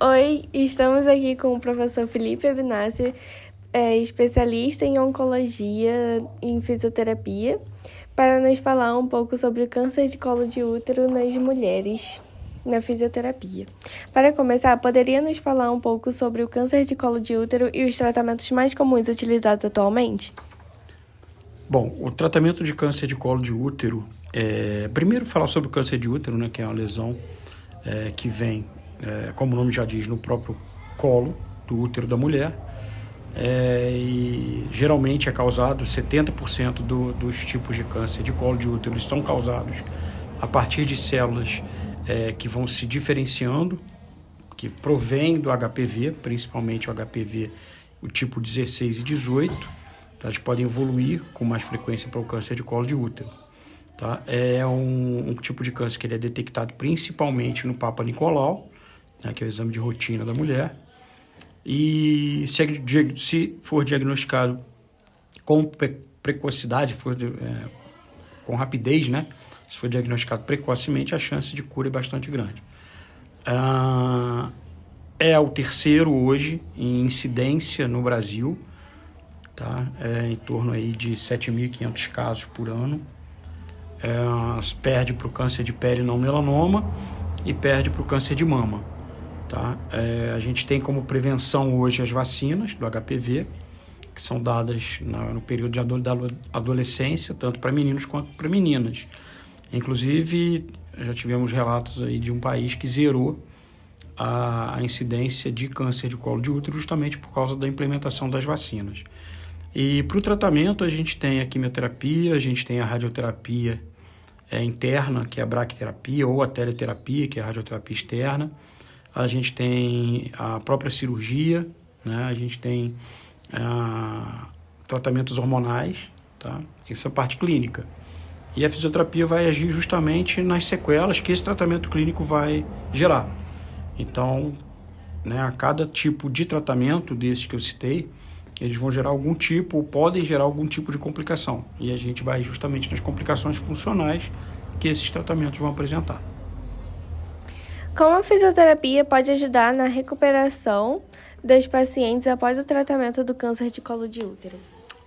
Oi, estamos aqui com o professor Felipe Abinassi, especialista em oncologia e em fisioterapia, para nos falar um pouco sobre o câncer de colo de útero nas mulheres na fisioterapia. Para começar, poderia nos falar um pouco sobre o câncer de colo de útero e os tratamentos mais comuns utilizados atualmente? Bom, o tratamento de câncer de colo de útero, primeiro falar sobre o câncer de útero, né, que é uma lesão que vem, como o nome já diz, no próprio colo do útero da mulher, e geralmente é causado, 70% dos tipos de câncer de colo de útero eles são causados a partir de células que vão se diferenciando, que provém do HPV, principalmente o HPV, o tipo 16 e 18, elas podem evoluir com mais frequência para o câncer de colo de útero. Tá? É um tipo de câncer que ele é detectado principalmente no Papa Nicolau, né, que é o exame de rotina da mulher. E se for diagnosticado com precocidade, com rapidez, né? Se for diagnosticado precocemente, a chance de cura é bastante grande. É o terceiro hoje em incidência no Brasil, tá? Em torno aí de 7.500 casos por ano. Perde para o câncer de pele não melanoma e perde para o câncer de mama. Tá? A gente tem como prevenção hoje as vacinas do HPV, que são dadas no período da adolescência, tanto para meninos quanto para meninas. Inclusive, já tivemos relatos aí de um país que zerou a incidência de câncer de colo de útero justamente por causa da implementação das vacinas. E para o tratamento a gente tem a quimioterapia, a gente tem a radioterapia interna, que é a braquiterapia, ou a teleterapia, que é a radioterapia externa. A gente tem a própria cirurgia, né? A gente tem tratamentos hormonais, tá? Isso é a parte clínica. E a fisioterapia vai agir justamente nas sequelas que esse tratamento clínico vai gerar. Então, né, a cada tipo de tratamento desses que eu citei, eles vão gerar algum tipo, ou podem gerar algum tipo de complicação. E a gente vai justamente nas complicações funcionais que esses tratamentos vão apresentar. Como a fisioterapia pode ajudar na recuperação dos pacientes após o tratamento do câncer de colo de útero?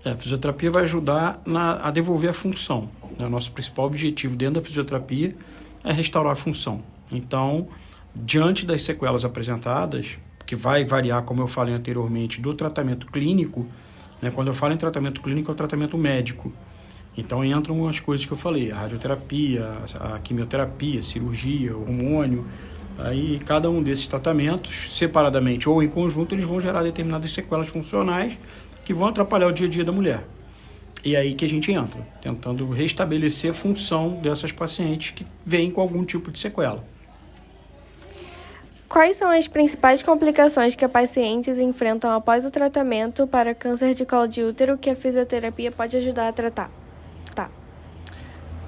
A fisioterapia vai ajudar a devolver a função. O nosso principal objetivo dentro da fisioterapia é restaurar a função. Então, diante das sequelas apresentadas, que vai variar, como eu falei anteriormente, do tratamento clínico, né? Quando eu falo em tratamento clínico, é o tratamento médico. Então entram as coisas que eu falei, a radioterapia, a quimioterapia, a cirurgia, o hormônio. Aí cada um desses tratamentos, separadamente ou em conjunto, eles vão gerar determinadas sequelas funcionais que vão atrapalhar o dia a dia da mulher. E é aí que a gente entra, tentando restabelecer a função dessas pacientes que vêm com algum tipo de sequela. Quais são as principais complicações que pacientes enfrentam após o tratamento para câncer de colo de útero que a fisioterapia pode ajudar a tratar?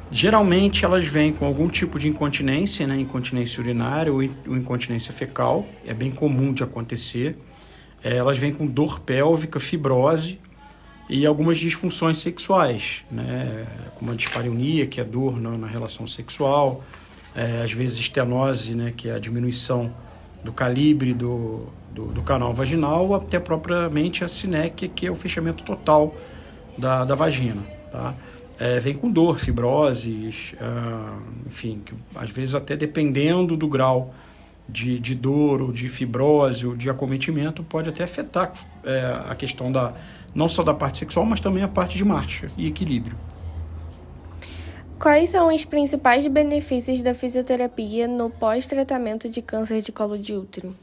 Geralmente elas vêm com algum tipo de incontinência, né? Incontinência urinária ou incontinência fecal, é bem comum de acontecer. Elas vêm com dor pélvica, fibrose e algumas disfunções sexuais, né? Como a dispareunia, que é dor na relação sexual, às vezes estenose, né? Que é a diminuição do calibre do canal vaginal, até propriamente a sinéquia, que é o fechamento total da vagina, tá? Vem com dor, fibroses, enfim, que, às vezes até dependendo do grau de dor ou de fibrose ou de acometimento, pode até afetar a questão não só da parte sexual, mas também a parte de marcha e equilíbrio. Quais são os principais benefícios da fisioterapia no pós-tratamento de câncer de colo de útero?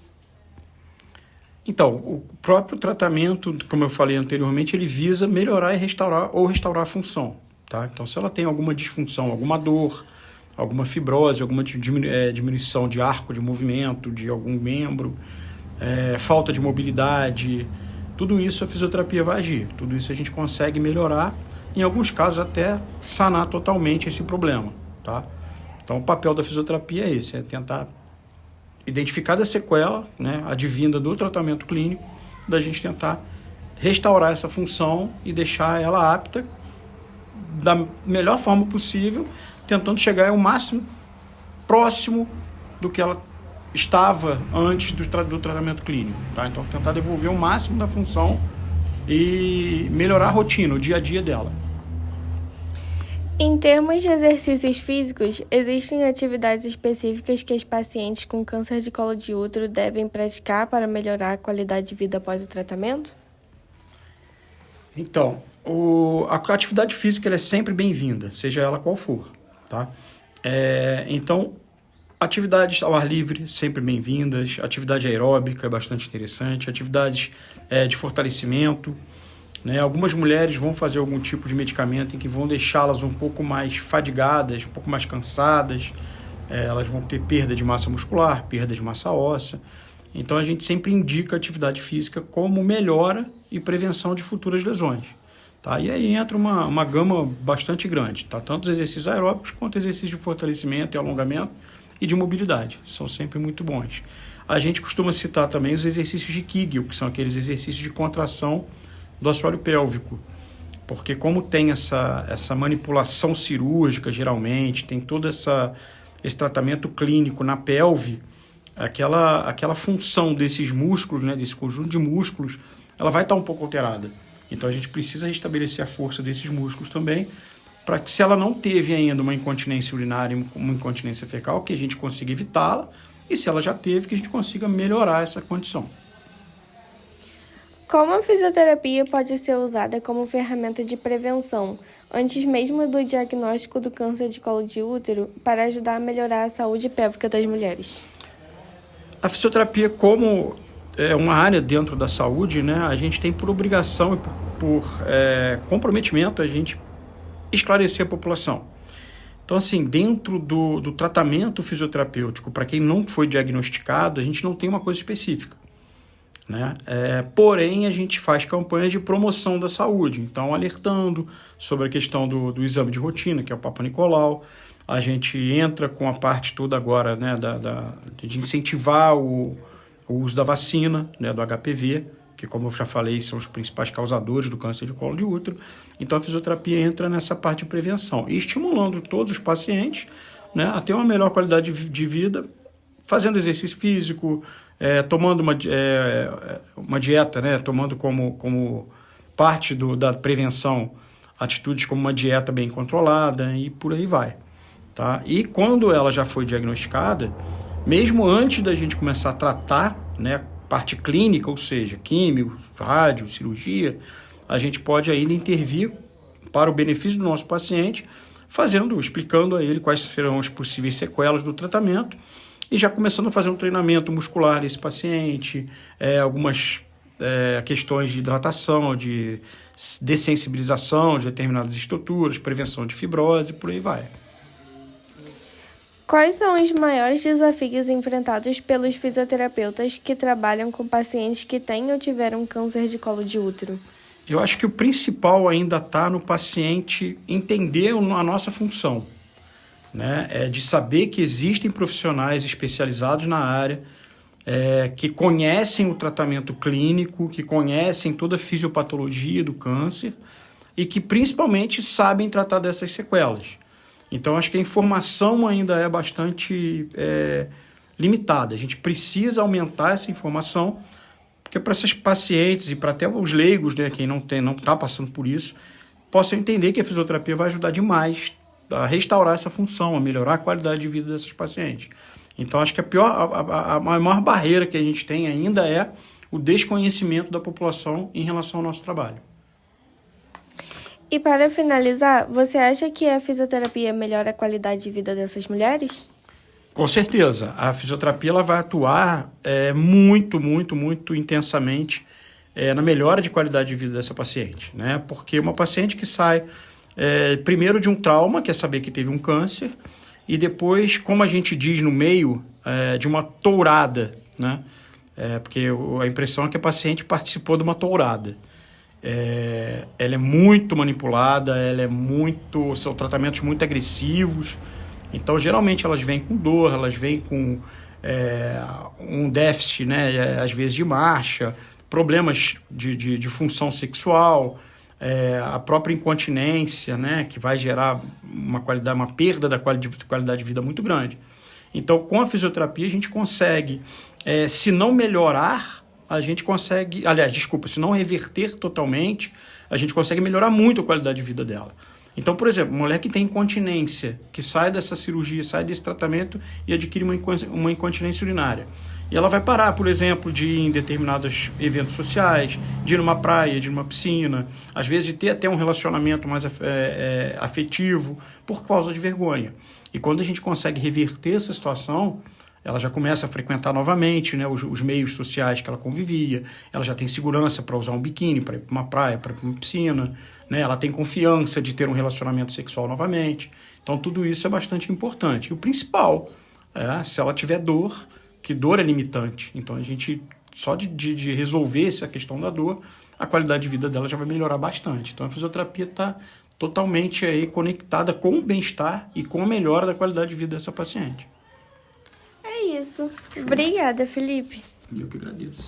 Então, o próprio tratamento, como eu falei anteriormente, ele visa melhorar e restaurar a função. Tá? Então, se ela tem alguma disfunção, alguma dor, alguma fibrose, alguma diminuição de arco de movimento de algum membro, falta de mobilidade, tudo isso a fisioterapia vai agir. Tudo isso a gente consegue melhorar, em alguns casos até sanar totalmente esse problema. Tá? Então, o papel da fisioterapia é esse, é tentar identificar a sequela, né, advinda do tratamento clínico, da gente tentar restaurar essa função e deixar ela apta da melhor forma possível, tentando chegar ao máximo próximo do que ela estava antes do tratamento clínico. Tá? Então, tentar devolver o máximo da função e melhorar a rotina, o dia a dia dela. Em termos de exercícios físicos, existem atividades específicas que as pacientes com câncer de colo de útero devem praticar para melhorar a qualidade de vida após o tratamento? Então, a atividade física ela é sempre bem-vinda, seja ela qual for. Tá? Então, atividades ao ar livre, sempre bem-vindas. Atividade aeróbica é bastante interessante. Atividades de fortalecimento. Né? Algumas mulheres vão fazer algum tipo de medicamento em que vão deixá-las um pouco mais fadigadas, um pouco mais cansadas. Elas vão ter perda de massa muscular, perda de massa óssea. Então, a gente sempre indica a atividade física como melhora e prevenção de futuras lesões. Tá? E aí entra uma gama bastante grande. Tá? Tanto os exercícios aeróbicos quanto exercícios de fortalecimento e alongamento e de mobilidade. São sempre muito bons. A gente costuma citar também os exercícios de Kegel, que são aqueles exercícios de contração do assoalho pélvico, porque como tem essa manipulação cirúrgica, geralmente, tem todo esse tratamento clínico na pelve, aquela função desses músculos, né, desse conjunto de músculos, ela vai estar um pouco alterada. Então, a gente precisa restabelecer a força desses músculos também, para que se ela não teve ainda uma incontinência urinária, uma incontinência fecal, que a gente consiga evitá-la, e se ela já teve, que a gente consiga melhorar essa condição. Como a fisioterapia pode ser usada como ferramenta de prevenção, antes mesmo do diagnóstico do câncer de colo de útero, para ajudar a melhorar a saúde pélvica das mulheres? A fisioterapia, como é uma área dentro da saúde, né, a gente tem por obrigação e por comprometimento a gente esclarecer a população. Então, assim, dentro do tratamento fisioterapêutico, para quem não foi diagnosticado, a gente não tem uma coisa específica. Né? Porém, a gente faz campanhas de promoção da saúde, então alertando sobre a questão do exame de rotina, que é o Papa Nicolau. A gente entra com a parte toda agora, né, de incentivar o uso da vacina, né, do HPV, que, como eu já falei, são os principais causadores do câncer de colo de útero. Então, a fisioterapia entra nessa parte de prevenção e estimulando todos os pacientes, né, a ter uma melhor qualidade de vida, fazendo exercício físico, tomando uma dieta, né, tomando como parte da prevenção atitudes como uma dieta bem controlada e por aí vai. Tá? E quando ela já foi diagnosticada, mesmo antes da gente começar a tratar, né, parte clínica, ou seja, químio, rádio, cirurgia, a gente pode ainda intervir para o benefício do nosso paciente, explicando a ele quais serão as possíveis sequelas do tratamento e já começando a fazer um treinamento muscular desse paciente, algumas questões de hidratação, de dessensibilização de determinadas estruturas, prevenção de fibrose, por aí vai. Quais são os maiores desafios enfrentados pelos fisioterapeutas que trabalham com pacientes que têm ou tiveram câncer de colo de útero? Eu acho que o principal ainda está no paciente entender a nossa função, né? De saber que existem profissionais especializados na área, que conhecem o tratamento clínico, que conhecem toda a fisiopatologia do câncer e que principalmente sabem tratar dessas sequelas. Então, acho que a informação ainda é bastante limitada. A gente precisa aumentar essa informação, porque para esses pacientes e para até os leigos, né, quem não está passando por isso, possam entender que a fisioterapia vai ajudar demais a restaurar essa função, a melhorar a qualidade de vida dessas pacientes. Então, acho que a maior barreira que a gente tem ainda é o desconhecimento da população em relação ao nosso trabalho. E para finalizar, você acha que a fisioterapia melhora a qualidade de vida dessas mulheres? Com certeza. A fisioterapia ela vai atuar muito, muito, muito intensamente na melhora de qualidade de vida dessa paciente, né? Porque uma paciente que sai primeiro de um trauma, que é saber que teve um câncer, e depois, como a gente diz no meio, de uma tourada, né? Porque a impressão é que a paciente participou de uma tourada. Ela é muito manipulada, são tratamentos muito agressivos, então geralmente elas vêm com dor, elas vêm com um déficit, né, às vezes de marcha, problemas de função sexual, a própria incontinência, né, que vai gerar uma perda da qualidade de vida muito grande. Então, com a fisioterapia, a gente consegue, se não melhorar, a gente consegue, se não reverter totalmente, a gente consegue melhorar muito a qualidade de vida dela. Então, por exemplo, uma mulher que tem incontinência, que sai dessa cirurgia, sai desse tratamento e adquire uma incontinência urinária. E ela vai parar, por exemplo, de ir em determinados eventos sociais, de ir numa praia, de ir numa piscina, às vezes de ter até um relacionamento mais afetivo, por causa de vergonha. E quando a gente consegue reverter essa situação, ela já começa a frequentar novamente, né, os meios sociais que ela convivia, ela já tem segurança para usar um biquíni, para ir para uma praia, para ir para uma piscina, né, ela tem confiança de ter um relacionamento sexual novamente. Então, tudo isso é bastante importante. E o principal se ela tiver dor, que dor é limitante. Então, a gente, só de resolver essa questão da dor, a qualidade de vida dela já vai melhorar bastante. Então, a fisioterapia está totalmente aí conectada com o bem-estar e com a melhora da qualidade de vida dessa paciente. É isso. Obrigada, Felipe. Eu que agradeço.